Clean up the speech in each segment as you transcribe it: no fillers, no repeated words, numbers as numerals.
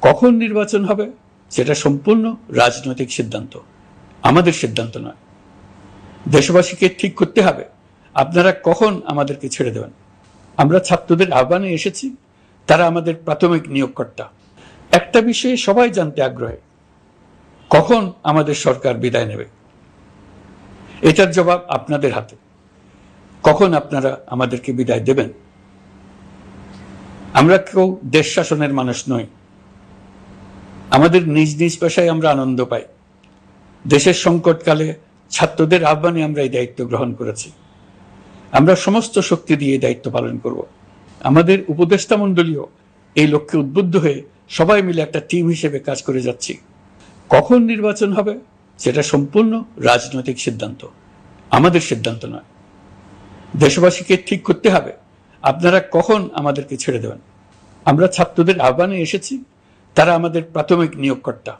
কখন নির্বাচন হবে সেটা সম্পূর্ণ রাজনৈতিক সিদ্ধান্ত, আমাদের সিদ্ধান্ত নয়। দেশবাসীকে ঠিক করতে হবে আপনারা কখন আমাদেরকে ছেড়ে দেবেন। আমরা ছাত্রদের আহ্বানে এসেছি, তারা আমাদের প্রাথমিক নিয়োগকর্তা। একটা বিষয়ে সবাই জানতে আগ্রহী, কখন আমাদের সরকার বিদায় নেবে। এটার জবাব আপনাদের হাতে। কখন আপনারা আমাদেরকে বিদায় দেবেন? আমরা কেউ দেশ শাসনের মানুষ নই। আমাদের নিজ নিজ পেশায় আমরা আনন্দ পাই। দেশের সংকটকালে ছাত্রদের আহ্বানে আমরা এই দায়িত্ব গ্রহণ করেছি। আমরা সমস্ত শক্তি দিয়ে দায়িত্ব পালন করব। আমাদের উপদেষ্টা মণ্ডলীও এই লক্ষ্যে উদ্বুদ্ধ হয়ে সবাই মিলে একটা টিম হিসেবে কাজ করে যাচ্ছি। কখন নির্বাচন হবে সেটা সম্পূর্ণ রাজনৈতিক সিদ্ধান্ত, আমাদের সিদ্ধান্ত নয়। দেশবাসীকে ঠিক করতে হবে আপনারা কখন আমাদেরকে ছেড়ে দেবেন। আমরা ছাত্রদের আহ্বানে এসেছি, তারা আমাদের প্রাথমিক নিয়োগকর্তা।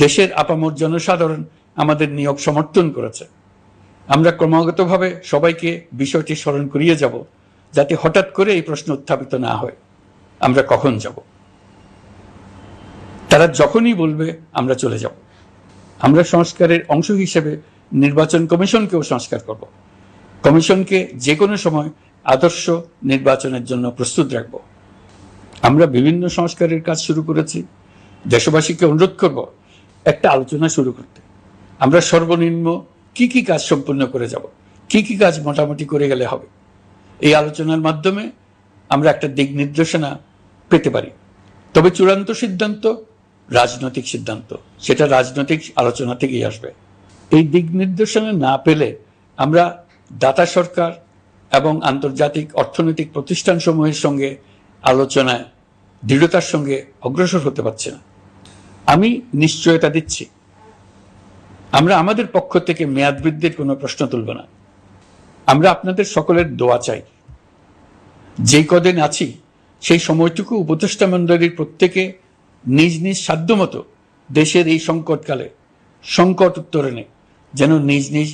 দেশের আপামর জনসাধারণ আমাদের নিয়োগ সমর্থন করেছে। আমরা ক্রমাগতভাবে সবাইকে বিষয়টি স্মরণ করিয়ে যাব, যাতে হঠাৎ করে এই প্রশ্ন উত্থাপিত না হয় আমরা কখন যাব। তারা যখনই বলবে আমরা চলে যাব। আমরা সংস্কারের অংশ হিসেবে নির্বাচন কমিশনকেও সংস্কার করব। কমিশনকে যে কোনো সময় আদর্শ নির্বাচনের জন্য প্রস্তুত রাখব। আমরা বিভিন্ন সংস্কারের কাজ শুরু করেছি। দেশবাসীকে অনুরোধ করব একটা আলোচনা শুরু করতে। আমরা সর্বনিম্ন কি কি কাজ সম্পূর্ণ করে যাব, কি কি কাজ মোটামুটি করে গেলে হবে। এই আলোচনার মাধ্যমে আমরা একটা দিক নির্দেশনা পেতে পারি। তবে চূড়ান্ত সিদ্ধান্ত রাজনৈতিক সিদ্ধান্ত, সেটা রাজনৈতিক আলোচনা থেকেই আসবে। এই দিক নির্দেশনা না পেলে আমরা দাতা সরকার এবং আন্তর্জাতিক অর্থনৈতিক প্রতিষ্ঠানসমূহের সঙ্গে আলোচনায় দৃঢ়তার সঙ্গে অগ্রসর হতে পারছি না। আমি নিশ্চয়তা দিচ্ছি, আমরা আমাদের পক্ষ থেকে মেয়াদ বৃদ্ধির কোনো প্রশ্ন তুলব না। আমরা আপনাদের সকলের দোয়া চাই। যেই কদিন আছি সেই সময়টুকু উপদেষ্টা মণ্ডলীর প্রত্যেকে নিজ নিজ সাধ্যমতো দেশের এই সংকটকালে সংকট উত্তরণে যেন নিজ নিজ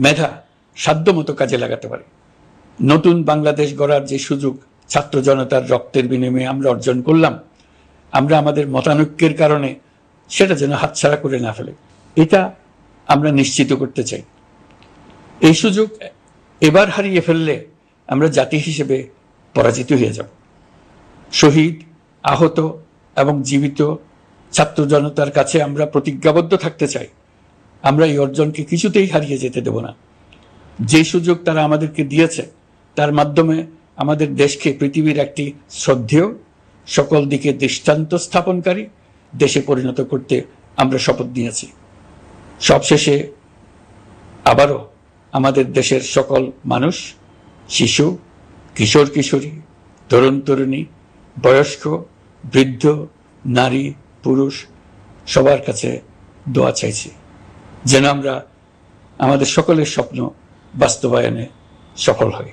মেধা সাধ্যমতো কাজে লাগাতে পারে। নতুন বাংলাদেশ গড়ার যে সুযোগ ছাত্র জনতার রক্তের বিনিময়ে আমরা অর্জন করলাম, আমরা আমাদের মতানৈক্যের কারণে সেটা যেন হাতছাড়া করে না ফেলে, এটা আমরা নিশ্চিত করতে চাই। এই সুযোগ এবার হারিয়ে ফেললে আমরা জাতি হিসেবে পরাজিত হয়ে যাব। শহীদ, আহত এবং জীবিত ছাত্র জনতার কাছে আমরা প্রতিজ্ঞাবদ্ধ থাকতে চাই, আমরা এই অর্জনকে কিছুতেই হারিয়ে যেতে দেব না। যে সুযোগ তারা আমাদেরকে দিয়েছে তার মাধ্যমে আমাদের দেশকে পৃথিবীর একটি শ্রদ্ধেয়, সকল দিকে দৃষ্টান্ত স্থাপনকারী দেশে পরিণত করতে আমরা শপথ নিয়েছি। সবশেষে আবারও আমাদের দেশের সকল মানুষ, শিশু, কিশোর কিশোরী, তরুণ তরুণী, বয়স্ক, বৃদ্ধ, নারী, পুরুষ সবার কাছে দোয়া চাইছি যেন আমরা আমাদের সকলের স্বপ্ন বাস্তবায়নে সফল হই।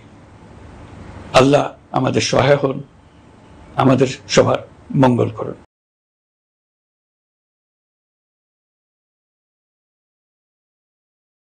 আল্লাহ আমাদের সহায় হন, আমাদের সবার মঙ্গল করুন।